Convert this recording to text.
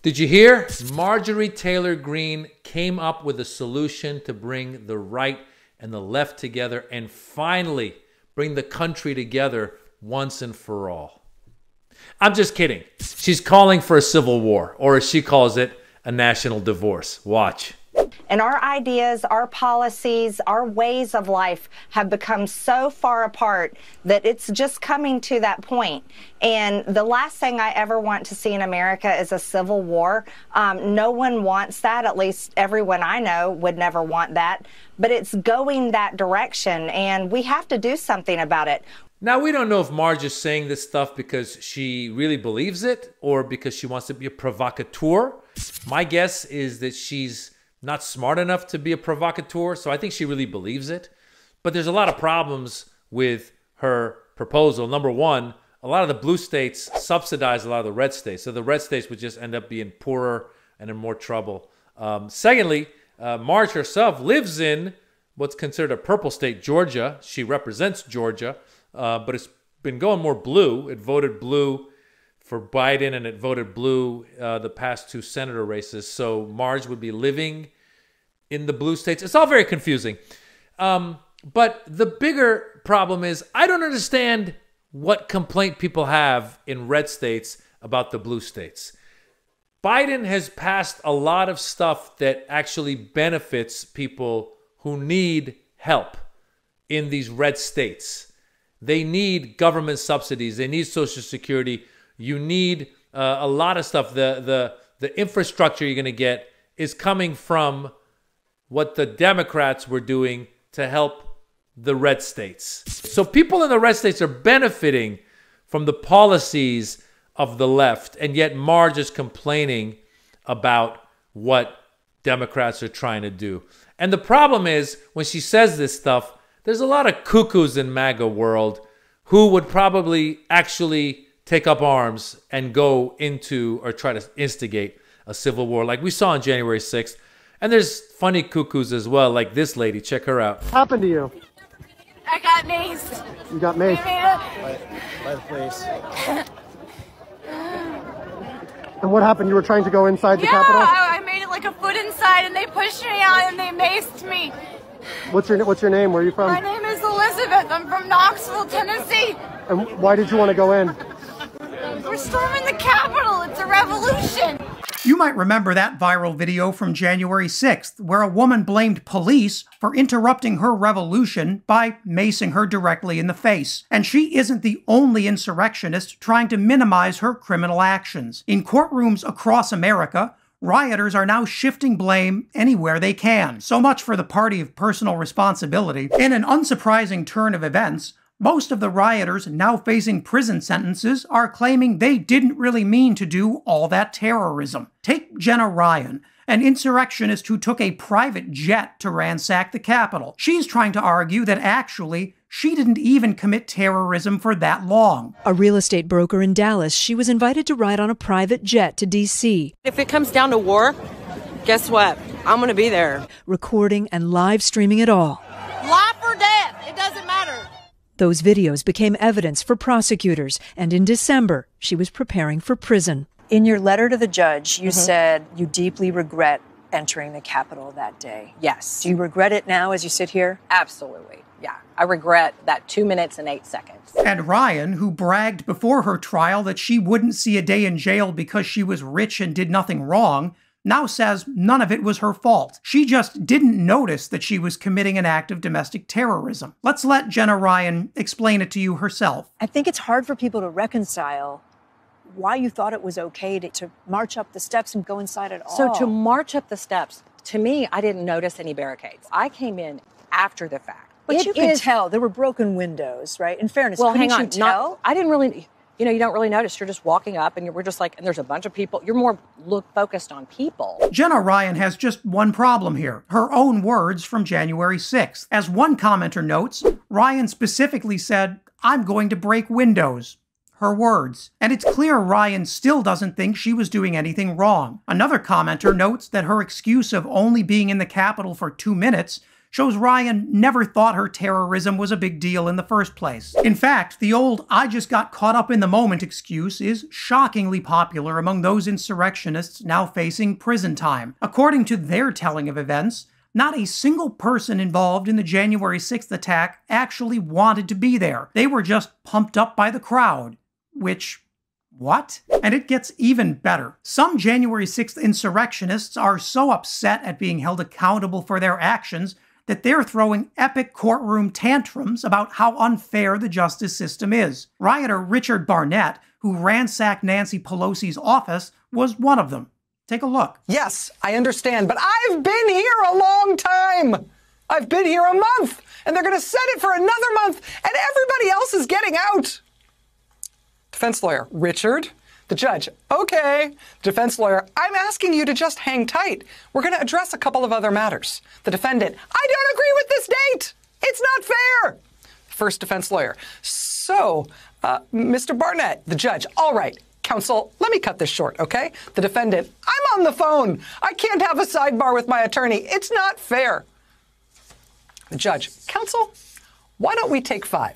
Did you hear? Marjorie Taylor Greene came up with a solution to bring the right and the left together and finally bring the country together once and for all. I'm just kidding. She's calling for a civil war, or as she calls it, a national divorce. Watch. And our ideas, our policies, our ways of life have become so far apart that it's just coming to that point. And the last thing I ever want to see in America is a civil war. No one wants that. At least everyone I know would never want that. But it's going that direction, and we have to do something about it. Now, we don't know if Marge is saying this stuff because she really believes it or because she wants to be a provocateur. My guess is that she's not smart enough to be a provocateur, so I think she really believes it. But there's a lot of problems with her proposal. Number one, a lot of the blue states subsidize a lot of the red states, so the red states would just end up being poorer and in more trouble. Secondly, Marge herself lives in what's considered a purple state, Georgia. She represents Georgia, but it's been going more blue. It voted blue for Biden, and it voted blue the past two senator races. So Marge would be living in the blue states. It's all very confusing. But the bigger problem is I don't understand what complaint people have in red states about the blue states. Biden has passed a lot of stuff that actually benefits people who need help in these red states. They need government subsidies. They need Social Security. You need a lot of stuff. The infrastructure you're going to get is coming from what the Democrats were doing to help the red states. So people in the red states are benefiting from the policies of the left, and yet Marge is complaining about what Democrats are trying to do. And the problem is, when she says this stuff, there's a lot of cuckoos in MAGA world who would probably actually take up arms and go into or try to instigate a civil war like we saw on January 6th. And there's funny cuckoos as well, like this lady. Check her out. What happened to you? I got maced. You got maced? By the police. And what happened? You were trying to go inside the Capitol? Yeah, I made it like a foot inside, and they pushed me out, and they maced me. What's your name? Where are you from? My name is Elizabeth. I'm from Knoxville, Tennessee. And why did you want to go in? We're storming the Capitol. It's a revolution. You might remember that viral video from January 6th, where a woman blamed police for interrupting her revolution by macing her directly in the face. And she isn't the only insurrectionist trying to minimize her criminal actions. In courtrooms across America, rioters are now shifting blame anywhere they can. So much for the party of personal responsibility. In an unsurprising turn of events, most of the rioters now facing prison sentences are claiming they didn't really mean to do all that terrorism. Take Jenna Ryan, an insurrectionist who took a private jet to ransack the Capitol. She's trying to argue that actually she didn't even commit terrorism for that long. A real estate broker in Dallas, she was invited to ride on a private jet to D.C. If it comes down to war, guess what? I'm going to be there. Recording and live streaming it all. Life or death, it doesn't matter. Those videos became evidence for prosecutors, and in December, she was preparing for prison. In your letter to the judge, you said you deeply regret entering the Capitol that day. Yes. Do you regret it now as you sit here? Absolutely. Yeah. I regret that 2 minutes and 8 seconds. And Ryan, who bragged before her trial that she wouldn't see a day in jail because she was rich and did nothing wrong, now says none of it was her fault. She just didn't notice that she was committing an act of domestic terrorism. Let's let Jenna Ryan explain it to you herself. I think it's hard for people to reconcile why you thought it was okay to march up the steps and go inside at all. So to march up the steps, to me, I didn't notice any barricades. I came in after the fact. But you could tell there were broken windows, right? In fairness, well, couldn't hang on. you tell? I didn't really, you don't really notice. You're just walking up and we're just like, and there's a bunch of people. You're more focused on people. Jenna Ryan has just one problem here. Her own words from January 6th. As one commenter notes, Ryan specifically said, "I'm going to break windows." Her words. And it's clear Ryan still doesn't think she was doing anything wrong. Another commenter notes that her excuse of only being in the Capitol for 2 minutes shows Ryan never thought her terrorism was a big deal in the first place. In fact, the old "I just got caught up in the moment" excuse is shockingly popular among those insurrectionists now facing prison time. According to their telling of events, not a single person involved in the January 6th attack actually wanted to be there. They were just pumped up by the crowd. Which, what? And it gets even better. Some January 6th insurrectionists are so upset at being held accountable for their actions that they're throwing epic courtroom tantrums about how unfair the justice system is. Rioter Richard Barnett, who ransacked Nancy Pelosi's office, was one of them. Take a look. Yes, I understand, but I've been here a long time. I've been here a month, and they're going to set it for another month, and everybody else is getting out. Defense lawyer, Richard. The judge, okay. Defense lawyer, I'm asking you to just hang tight. We're going to address a couple of other matters. The defendant, I don't agree with this date. It's not fair. First defense lawyer, so, Mr. Barnett, the judge, all right. Counsel, let me cut this short, okay? The defendant, I'm on the phone. I can't have a sidebar with my attorney. It's not fair. The judge, counsel, why don't we take 5?